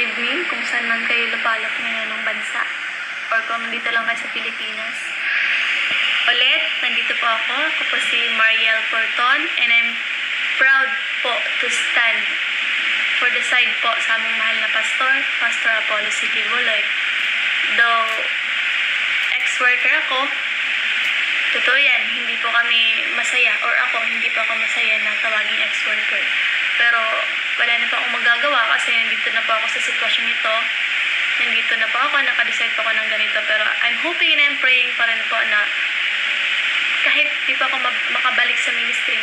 evening kung saan man kayo lupalop ngayon ng bansa or kung nandito lang kayo sa Pilipinas. Ulit, nandito po ako. Ako po si Mariel Porton and I'm proud po to stand for the side po sa aming mahal na pastor, Pastor Apollo C. Kibuloy. Though ex-worker ako, totoo yan, hindi po kami masaya or ako, hindi po ako masaya na tawaging ex-worker. Pero wala na po akong magagawa kasi nandito na po ako sa sitwasyon ito. Nandito na po ako, nakadecide po ako ng ganito. Pero I'm hoping and I'm praying pa rin po na kahit di pa ako makabalik sa ministry,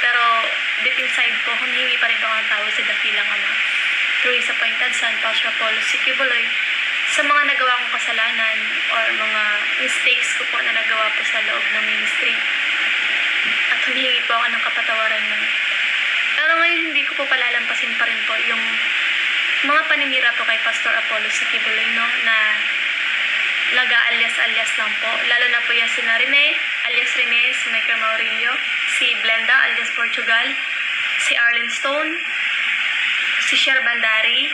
pero deep inside po, humihingi pa rin po ako ng tawad sa dakilang Ama. Through His appointed Son, Pastor Apollo C. Kibuloy, sa mga nagawa kong kasalanan or mga mistakes ko po na nagawa po sa loob ng ministry. At humihingi po ako ng kapatawaran nun. Pero ngayon hindi ko po palalampasin pa rin po yung mga paninira po kay Pastor Apollo C. Kibuloy, no, na alias lang po. Lalo na po yan si Rene, alias Rene, si Michael Maurilio, si Blenda, alias Portugal, si Arlen Stone, si Cher Bandari,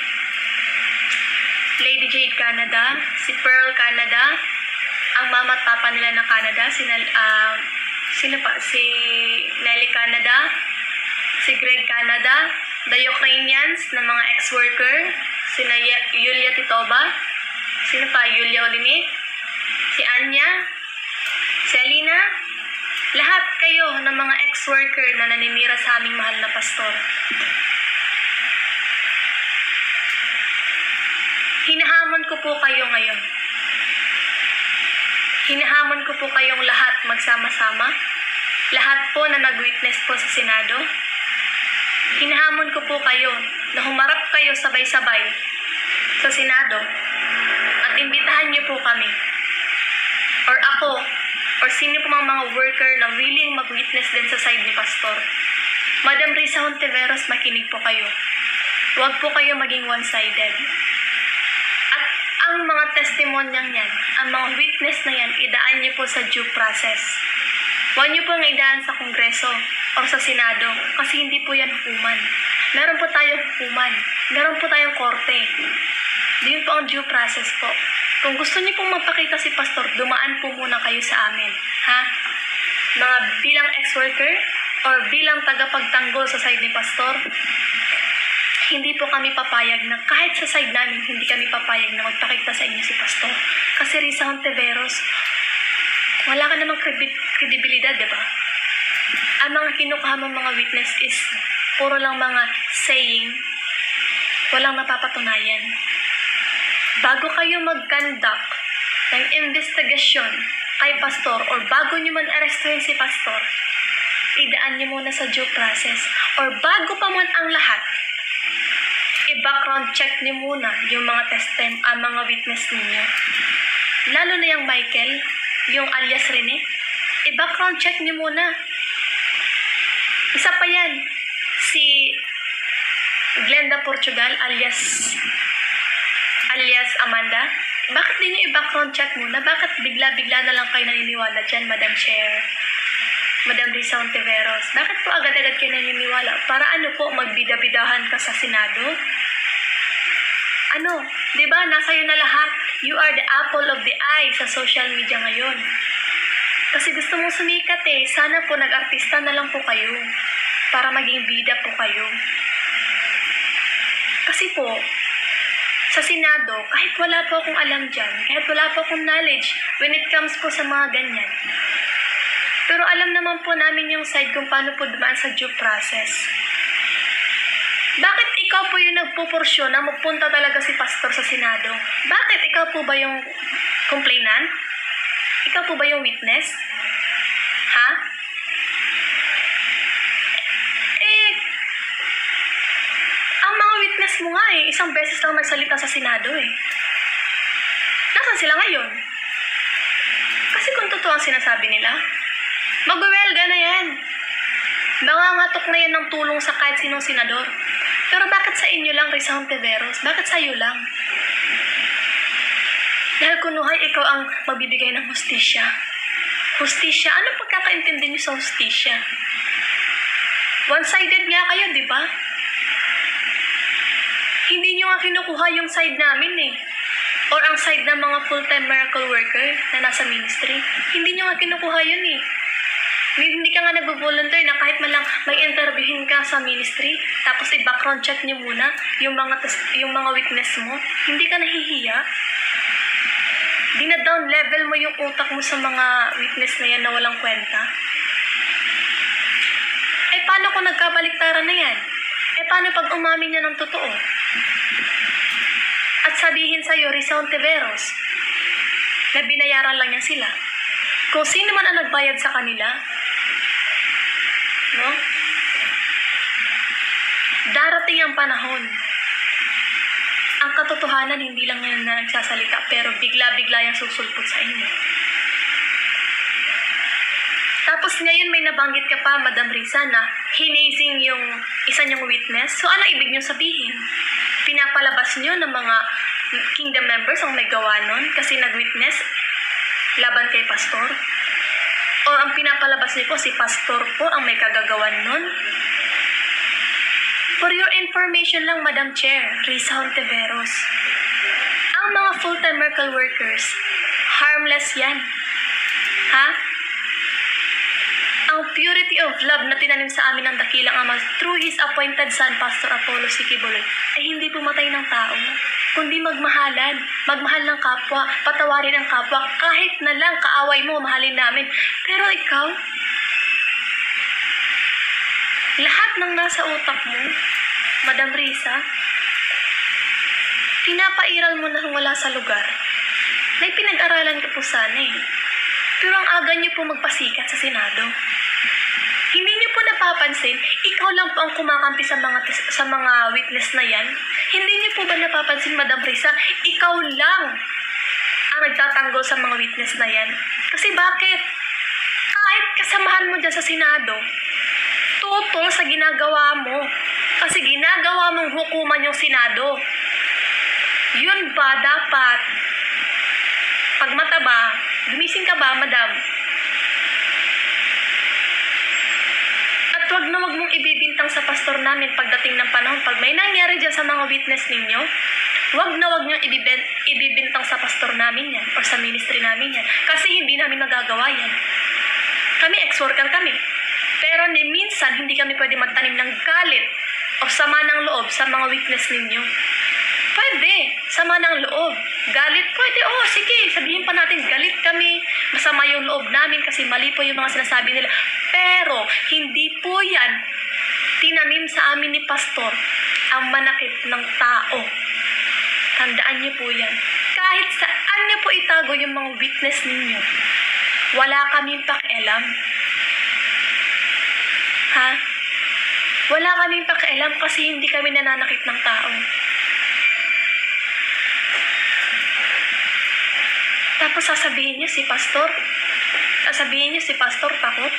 Lady Jade Canada, si Pearl Canada, ang mama at papa nila na Canada, si Nelly Canada, si Greg Canada, the Ukrainians na mga ex-worker, si Yulia Titoba, Yulia Olinik, si Anya, si Alina, lahat kayo ng mga ex-worker na naninira sa aming mahal na pastor. Hinahamon ko po kayo ngayon. Hinahamon ko po kayong lahat magsama-sama. Lahat po na nag-witness po sa Senado. Hinahamon ko po kayo na humarap kayo sabay-sabay sa Senado at imbitahan niyo po kami or ako or sino po mga worker na willing mag-witness din sa side ni Pastor. Madam Risa Hontiveros, makinig po kayo. Huwag po kayo maging one-sided. At ang mga testimonyang yan, ang mga witness na yan, idaan niyo po sa due process. Huwag niyo pong idaan sa Kongreso o sa Senado kasi hindi po yan hukuman. Meron po tayong hukuman. Meron po tayong korte. Yun po ang due process po. Kung gusto niyo pong magpakita si Pastor, dumaan po muna kayo sa amin. Ha? Mga bilang ex-worker or bilang tagapagtanggol sa side ni Pastor, hindi po kami papayag na kahit sa side namin, hindi kami papayag na magpakita sa inyo si Pastor. Kasi Risa Hontiveros, wala ka namang kredibilidad, diba? Ang mga kinukuha mong mga witness is puro lang mga saying, walang napapatunayan. Bago kayo mag-conduct ng investigasyon kay Pastor or bago nyo man arestuhin si Pastor, idaan nyo muna sa due process. Or bago pa man ang lahat, i-background check nyo muna yung mga mga witness ninyo. Lalo na yung Michael, yung alias Rene, i-background check nyo muna. Isa pa yan, si Glenda Portugal alias Amanda. Bakit di nyo i-background check muna? Bakit bigla-bigla na lang kayo naniniwala dyan, Madam Chair? Madam Risa Hontiveros? Bakit po agad-agad kayo naniniwala? Para ano po, magbida-bidahan ka sa Senado? Ano? Diba? Nasa iyo na lahat. You are the apple of the eye sa social media ngayon. Kasi gusto mong sumikat eh. Sana po nag-artista na lang po kayo. Para maging bida po kayo. Kasi po, sa Senado, kahit wala po akong alam dyan, kahit wala po akong knowledge when it comes po sa mga ganyan. Pero alam naman po namin yung side kung paano po dumaan sa due process. Bakit ikaw po yung nagpupursyon na magpunta talaga si Pastor sa Senado? Bakit ikaw po ba yung complainant? Ikaw po ba yung witness? Ha? Ang mga witness mo nga isang beses lang nagsalita sa Senado Nasaan sila ngayon? Kasi kung totoo ang sinasabi nila, magwewelga na yan. Nangangatok na yan ng tulong sa kahit sinong senador. Pero bakit sa inyo lang, Risa Hontiveros? Bakit sa iyo lang? Dahil kunuhay ikaw ang magbibigay ng hustisya. Hustisya? Anong pagkakaintindi niyo sa hustisya? One-sided nga kayo, di ba? Hindi niyo nyo nga kinukuha yung side namin eh. Or ang side ng mga full-time miracle worker na nasa ministry. Hindi nyo nga kinukuha yun eh. Hindi ka nga nag-volunteer na kahit man lang may interviewin ka sa ministry, tapos i-background check nyo muna yung mga witness mo. Hindi ka nahihiya. Dina-down level mo yung utak mo sa mga witness na yan na walang kwenta. Eh paano kung nagkabaliktaran na yan? Eh paano pag umamin niya ng totoo? At sabihin sa'yo, Risa Ontiveros, na binayaran lang niya sila. Kung sino man ang nagbayad sa kanila, no? Darating ang panahon. Ang katotohanan, hindi lang yan na nagsasalita, pero bigla-bigla yung susulpot sa inyo. Tapos ngayon may nabanggit ka pa, Madam Risa, na hinazing yung isa niyong witness. So ano ibig niyong sabihin? Pinapalabas niyo ng mga kingdom members ang may gawa nun kasi nag-witness laban kay pastor? O ang pinapalabas niyo po, si pastor po ang may kagagawan nun? For your information lang, Madam Chair, Risa Ontiveros, ang mga full-time miracle workers, harmless yan. Ha? Ang purity of love na tinanim sa amin ng dakilang Ama through His appointed Son, Pastor Apollo Sikibuloy, ay hindi pumatay ng tao, kundi magmahalan, magmahal ng kapwa, patawarin ang kapwa, kahit na lang kaaway mo, mahalin namin. Pero ikaw, lahat ng nasa utak mo, Madam Risa, pinapairal mo na wala sa lugar. May pinag-aralan ka po sana eh. Pero ang aga niyo po magpasikat sa Senado. Hindi niyo po napapansin, ikaw lang po ang kumakampi sa mga witness na yan. Hindi niyo po ba napapansin, Madam Risa, ikaw lang ang nagtatanggol sa mga witness na yan? Kasi bakit? Kahit kasamahan mo dyan sa Senado, tutol sa ginagawa mo. Kasi ginagawa mong hukuman yung Senado. Yun ba dapat? Pag mataba, gumising ka ba, Madam? At wag na wag mong ibibintang sa pastor namin pagdating ng panahon. Pag may nangyari dyan sa mga witness ninyo, wag na wag nyo ibibintang sa pastor namin yan o sa ministry namin yan. Kasi hindi namin magagawa yan. Kami, ex-worker kami. Pero minsan, hindi kami pwede magtanim ng galit o sama ng loob sa mga witness ninyo. Pwede, sama ng loob. Galit, pwede. Oh, sige, sabihin pa natin, galit kami. Masama yung loob namin kasi mali po yung mga sinasabi nila. Pero, hindi po yan tinanim sa amin ni pastor ang manakit ng tao. Tandaan niyo po yan. Kahit saan niyo po itago yung mga witness ninyo, wala kaming pakialam. Ha? Wala kaming pakialam kasi hindi kami nananakit ng tao. Tapos sasabihin niyo si pastor takot.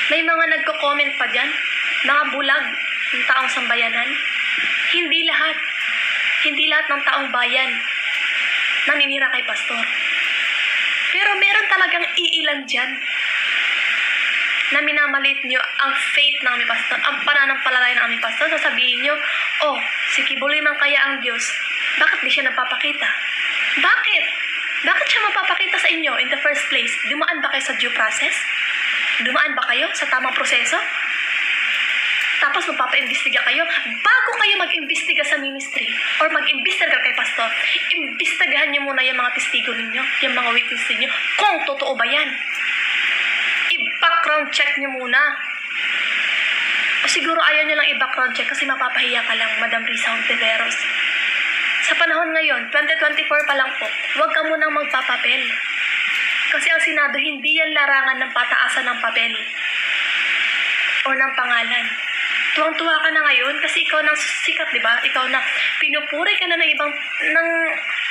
May mga nagko-comment pa dyan, mga bulag ng taong sambayanan. Hindi lahat ng taong bayan naninira kay pastor. Pero meron talagang iilan dyan na minamalit nyo ang faith ng aming pastor, ang pananampalataya ng aming pastor. Sasabihin nyo, oh, si Kibuloy man kaya ang Diyos, bakit di siya nagpapakita? Bakit? Bakit siya mapapakita sa inyo in the first place? Dumaan ba kayo sa due process? Dumaan ba kayo sa tamang proseso? Tapos magpapa-imbestiga kayo? Bago kayo mag-imbestiga sa ministry or mag-imbestiga kay pastor, imbestigahan nyo muna yung mga testigo ninyo, yung mga witness ninyo, kung totoo ba yan. I-background check nyo muna. O siguro ayaw nyo lang i-background check kasi mapapahiya ka lang, Madam Risa Ontiveros. Sa panahon ngayon, 2024 pa lang po, huwag ka munang magpapapel. Kasi ang Senado, hindi yan larangan ng pataasan ng papel o ng pangalan. Tuwang-tuwa ka na ngayon kasi ikaw nang sikat, di ba? Ikaw na pinupuri ka na ng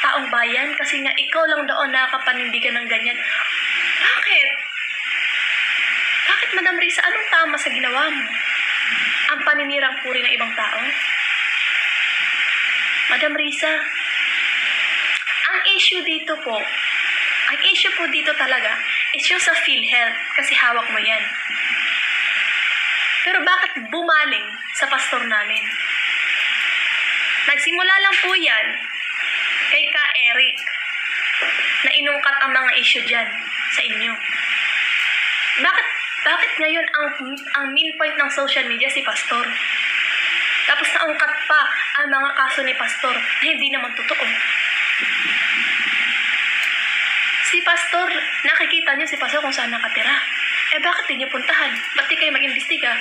taong bayan kasi nga ikaw lang doon nakakapanindigan ng ganyan. Bakit? Bakit, Madam Risa? Anong tama sa ginawa mo? Ang paninirang puri ng ibang tao? Madam Risa, ang issue dito talaga is yung sa PhilHealth kasi hawak mo yan. Pero bakit bumaling sa pastor namin? Nagsimula lang po yan kay Ka Eric na inungkat ang mga issue dyan sa inyo. Bakit ngayon ang main point ng social media si Pastor? Tapos naungkat pa ang mga kaso ni Pastor na hindi naman totoo. Si Pastor, nakikita niyo si Pastor kung saan nakatira. Bakit di niyo puntahan? Ba't di kayo mag-imbestiga?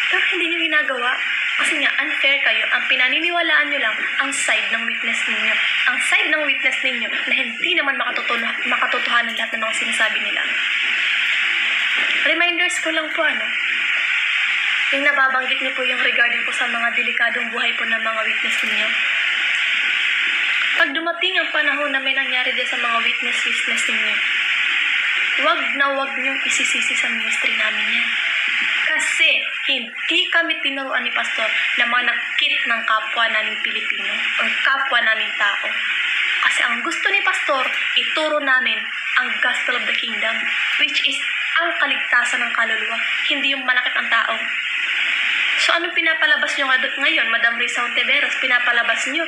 Pero hindi niyo ginagawa. Kasi nga, unfair kayo. Ang pinaniniwalaan niyo lang ang side ng witness ninyo. Ang side ng witness ninyo na hindi naman makatotohanan lahat ng mga sinasabi nila. Reminders ko lang po, yung nababanggit niyo po yung regarding po sa mga delikadong buhay po ng mga witness ninyo. Pag dumating ang panahon na may nangyari dyan sa mga witness ninyo, wag na wag niyong isisisi sa ministry namin yan. Kasi hindi kami tinuruan ni Pastor na manakit ng kapwa namin Pilipino o kapwa namin tao. Kasi ang gusto ni Pastor, ituro namin ang gospel of the kingdom, which is ang kaligtasan ng kaluluwa, hindi yung manakit ang tao. So anong pinapalabas nyo ngayon, Madam Risa Hontiveros? Pinapalabas nyo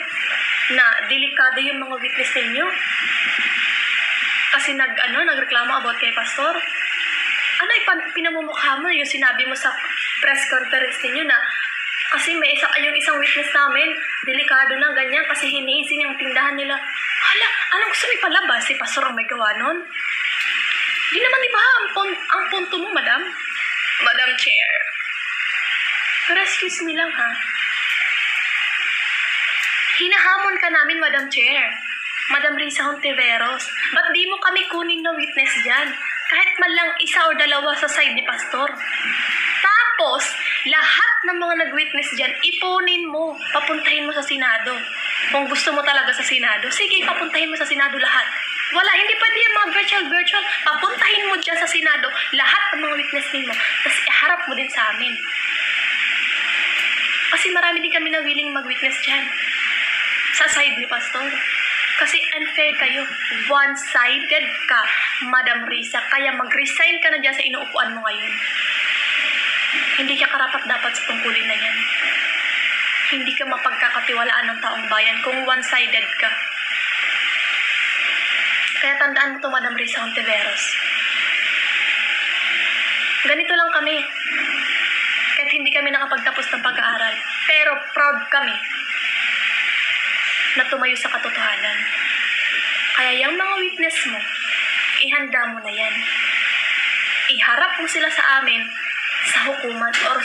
na delikado yung mga witness ninyo? Kasi nagreklamo about kay Pastor? Pinamumukha mo yung sinabi mo sa press conference ninyo na kasi may yung isang witness namin, delikado na ganyan kasi hinihisin yung tindahan nila. Hala, anong gusto niyo palabas? Si Pastor ang may gawa nun? Di naman iba ang punto mo, Madam Chair. Pero excuse me lang, ha? Hinahamon ka namin, Madam Chair. Madam Risa Hontiveros, ba't di mo kami kunin na witness dyan? Kahit man lang isa o dalawa sa side ni Pastor. Tapos, lahat ng mga nag-witness dyan, ipunin mo, papuntahin mo sa Senado. Kung gusto mo talaga sa Senado, sige, papuntahin mo sa Senado lahat. Wala, hindi pwede yung mga virtual. Papuntahin mo dyan sa Senado, lahat ng mga witness mo. Tapos iharap mo din sa amin. Kasi marami din kami na willing mag-witness dyan. Sa side ni Pastor. Kasi unfair kayo. One-sided ka, Madam Risa. Kaya mag-resign ka na dyan sa inuupuan mo ngayon. Hindi ka karapat-dapat sa tungkulin na yan. Hindi ka mapagkakatiwalaan ng taong bayan kung one-sided ka. Kaya tandaan mo to, Madam Risa Hontiveros. Ganito lang kami. Kahit hindi kami nakapagtapos ng pag-aaral. Pero proud kami na tumayo sa katotohanan. Kaya yung mga witness mo, ihanda mo na yan. Iharap mo sila sa amin sa hukuman or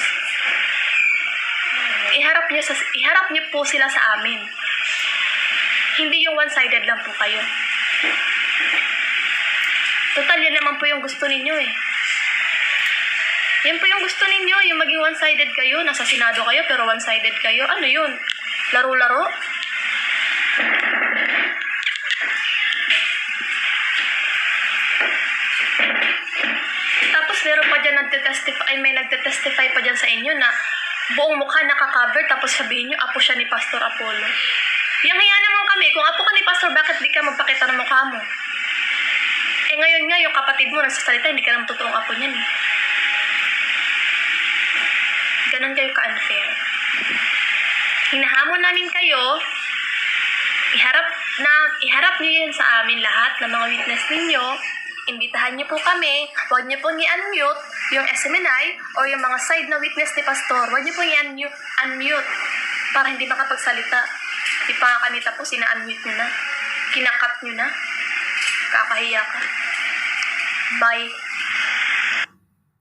iharap niyo po sila sa amin. Hindi yung one-sided lang po kayo. Total, yan naman po yung gusto ninyo eh. Yan po yung gusto ninyo, yung maging one-sided kayo, nasa Senado kayo pero one-sided kayo. Ano yun? Laro-laro? Tapos meron pa dyan may nagtestify pa dyan sa inyo na buong mukha nakakover tapos sabihin nyo, apo siya ni Pastor Apollo. Yang hiya naman kami, kung apo ka ni Pastor, bakit di ka magpakita ng mukha mo? Ngayon nga, yung kapatid mo nagsasalita, hindi ka naman totoong apo niyan eh. Ganon kayo ka-unfair. Hinahamon namin kayo, iharap niyo yan sa amin lahat ng mga witness ninyo. Imbitahan niyo po kami. Huwag niyo pong i-unmute yung SMNI o yung mga side na witness ni Pastor. Huwag niyo pong i-unmute para hindi makapagsalita. Di pa nga kami tapos, ina-unmute niyo na. Kinakat niyo na. Kakahiya ka. Bye.